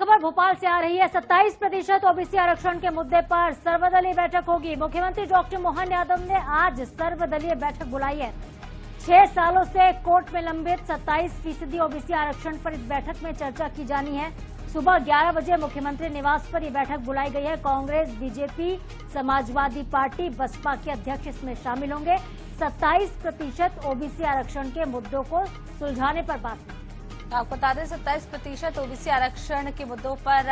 खबर भोपाल से आ रही है। 27% ओबीसी आरक्षण के मुद्दे पर सर्वदलीय बैठक होगी। मुख्यमंत्री डॉक्टर मोहन यादव ने आज सर्वदलीय बैठक बुलाई है। 6 सालों से कोर्ट में लंबित 27% ओबीसी आरक्षण पर इस बैठक में चर्चा की जानी है। सुबह 11 बजे मुख्यमंत्री निवास पर यह बैठक बुलाई गई है। कांग्रेस, बीजेपी, समाजवादी पार्टी, बसपा के अध्यक्ष इसमें शामिल होंगे। 27% ओबीसी आरक्षण के मुद्दों को सुलझाने पर बात। आपको बता दें 27% ओबीसी आरक्षण के मुद्दों पर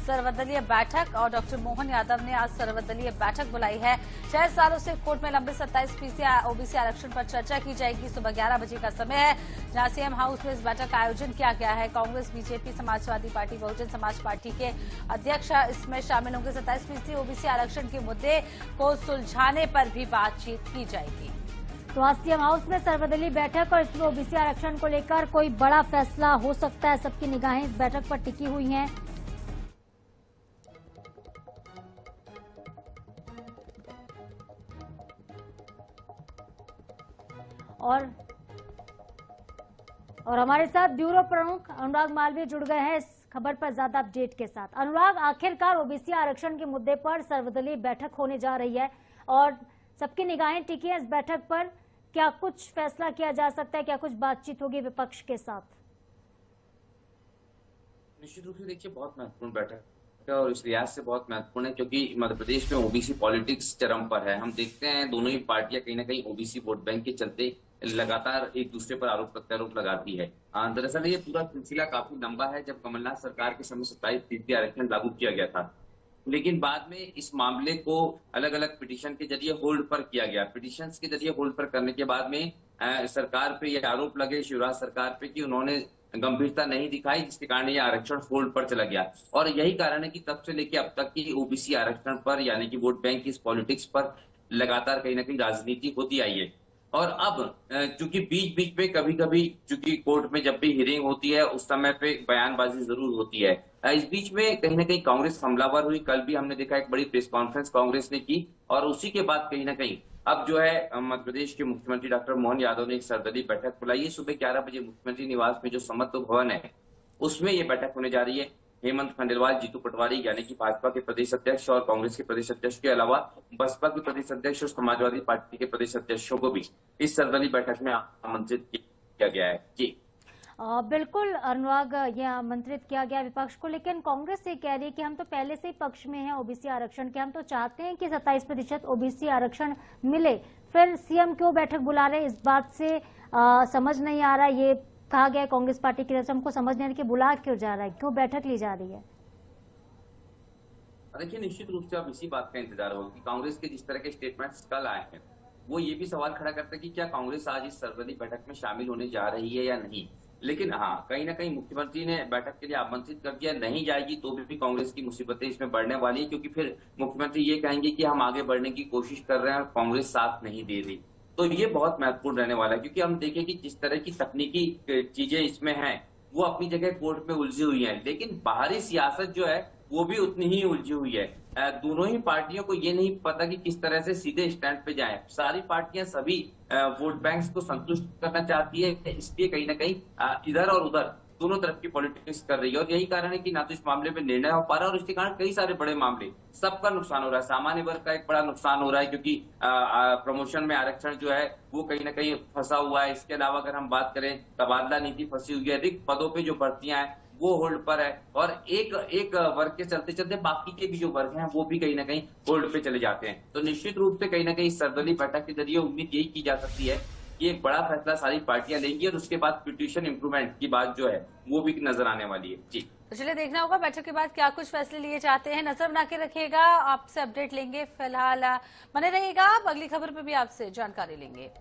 सर्वदलीय बैठक और डॉक्टर मोहन यादव ने आज सर्वदलीय बैठक बुलाई है। 6 सालों से कोर्ट में लंबित 27% ओबीसी आरक्षण पर चर्चा की जाएगी। सुबह 11 बजे का समय है, जहां सीएम हाउस में इस बैठक का आयोजन किया गया है। Congress, BJP, Samajwadi party, Bahujan Samaj party के अध्यक्ष इसमें शामिल होंगे। 27% ओबीसी आरक्षण के मुद्दे को सुलझाने पर भी बातचीत की जाएगी। तो आज सीएम हाउस में सर्वदलीय बैठक और इसमें ओबीसी आरक्षण को लेकर कोई बड़ा फैसला हो सकता है। सबकी निगाहें इस बैठक पर टिकी हुई हैं। और हमारे साथ ब्यूरो प्रमुख अनुराग मालवीय जुड़ गए हैं इस खबर पर ज्यादा अपडेट के साथ। अनुराग, आखिरकार ओबीसी आरक्षण के मुद्दे पर सर्वदलीय बैठक होने जा रही है और सबकी निगाहें टिकी हैं इस बैठक पर। क्या कुछ फैसला किया जा सकता है? क्या कुछ बातचीत होगी विपक्ष के साथ? निश्चित रूप से देखिए, बहुत महत्वपूर्ण बैठक है और इस लिहाज से बहुत महत्वपूर्ण है क्योंकि मध्य प्रदेश में ओबीसी पॉलिटिक्स चरम पर है। हम देखते हैं दोनों ही पार्टियां कहीं ना कहीं ओबीसी वोट बैंक के चलते लगातार एक दूसरे पर आरोप प्रत्यारोप लगाती है। दरअसल ये पूरा सिलसिला काफी लंबा है। जब कमलनाथ सरकार के समय 27% आरक्षण लागू किया गया था, लेकिन बाद में इस मामले को अलग अलग पिटीशन के जरिए होल्ड पर किया गया। पिटीशन के जरिए होल्ड पर करने के बाद में सरकार पे ये आरोप लगे, शिवराज सरकार पे, कि उन्होंने गंभीरता नहीं दिखाई, जिसके कारण ये आरक्षण होल्ड पर चला गया। और यही कारण है कि तब से लेकर अब तक की ओबीसी आरक्षण पर, यानी कि वोट बैंक की इस पॉलिटिक्स पर लगातार कहीं ना कहीं राजनीति होती आई है। और अब चूंकि बीच बीच में कभी कभी, चूंकि कोर्ट में जब भी हियरिंग होती है उस समय पे बयानबाजी जरूर होती है। इस बीच में कहीं ना कहीं कांग्रेस हमलावर हुई। कल भी हमने देखा एक बड़ी प्रेस कॉन्फ्रेंस कांग्रेस ने की और उसी के बाद कहीं ना कहीं अब जो है मध्य प्रदेश के मुख्यमंत्री डॉक्टर मोहन यादव ने एक सर्वदलीय बैठक बुलाई है। सुबह 11 बजे मुख्यमंत्री निवास में जो समत्व भवन है उसमें ये बैठक होने जा रही है। हेमंत खंडेलवाल, जीतू पटवारी यानी कि भाजपा के प्रदेश अध्यक्ष और कांग्रेस के प्रदेश अध्यक्ष के अलावा बसपा के प्रदेश अध्यक्ष और समाजवादी पार्टी के प्रदेश अध्यक्षों को भी इस सर्वदलीय बैठक में आमंत्रित किया गया है। जी बिल्कुल अनुराग, ये आमंत्रित किया गया विपक्ष को, लेकिन कांग्रेस ये कह रही है कि हम तो पहले से ही पक्ष में हैं ओबीसी आरक्षण के। हम तो चाहते हैं कि 27% ओबीसी आरक्षण मिले, फिर सीएम क्यों बैठक बुला रहे? इस बात से समझ नहीं आ रहा। ये कहा गया कांग्रेस पार्टी की तरफ से, हमको समझ नहीं आ रहा कि बुला क्यों जा रहा है, क्यों बैठक ली जा रही है। देखिए, निश्चित रूप से अब इसी बात का इंतजार होगा कि कांग्रेस के जिस तरह के स्टेटमेंट्स कल आए हैं वो ये भी सवाल खड़ा करते हैं कि क्या कांग्रेस आज इस सर्वदलीय बैठक में शामिल होने जा रही है या नहीं। लेकिन हाँ, कहीं ना कहीं मुख्यमंत्री ने बैठक के लिए आमंत्रित कर दिया। नहीं जाएगी तो भी कांग्रेस की मुसीबतें इसमें बढ़ने वाली है, क्योंकि फिर मुख्यमंत्री ये कहेंगे कि हम आगे बढ़ने की कोशिश कर रहे हैं और कांग्रेस साथ नहीं दे रही। तो ये बहुत महत्वपूर्ण रहने वाला है, क्योंकि हम देखें कि जिस तरह की तकनीकी चीजें इसमें हैं वो अपनी जगह कोर्ट में उलझी हुई है, लेकिन बाहरी सियासत जो है वो भी उतनी ही उलझी हुई है। दोनों ही पार्टियों को ये नहीं पता कि किस तरह से सीधे स्टैंड पे जाएं। सारी पार्टियां सभी वोट बैंक्स को संतुष्ट करना चाहती है, इसलिए कहीं ना कहीं इधर और उधर दोनों तरफ की पॉलिटिक्स कर रही है। और यही कारण है कि ना तो इस मामले में निर्णय हो पा रहा है और इसके कारण कई सारे बड़े मामले, सबका नुकसान हो रहा है। सामान्य वर्ग का एक बड़ा नुकसान हो रहा है, क्योंकि प्रमोशन में आरक्षण जो है वो कहीं ना कहीं फंसा हुआ है। इसके अलावा अगर हम बात करें, तबादला नीति फंसी हुई है, रिक्त पदों पे जो भर्तियां हैं वो होल्ड पर है, और एक वर्ग के चलते चलते बाकी के भी जो वर्ग हैं वो भी कहीं ना कहीं होल्ड पे चले जाते हैं। तो निश्चित रूप से कहीं ना कहीं सर्वदलीय बैठक के जरिए उम्मीद यही की जा सकती है कि एक बड़ा फैसला सारी पार्टियां लेंगी और उसके बाद पिटीशन इंप्रूवमेंट की बात जो है वो भी नजर आने वाली है। जी, तो चलिए देखना होगा बैठक के बाद क्या कुछ फैसले लिए जाते हैं। नजर बना के रखिएगा, आपसे अपडेट लेंगे। फिलहाल बने रहिएगा, अगली खबर पर भी आपसे जानकारी लेंगे।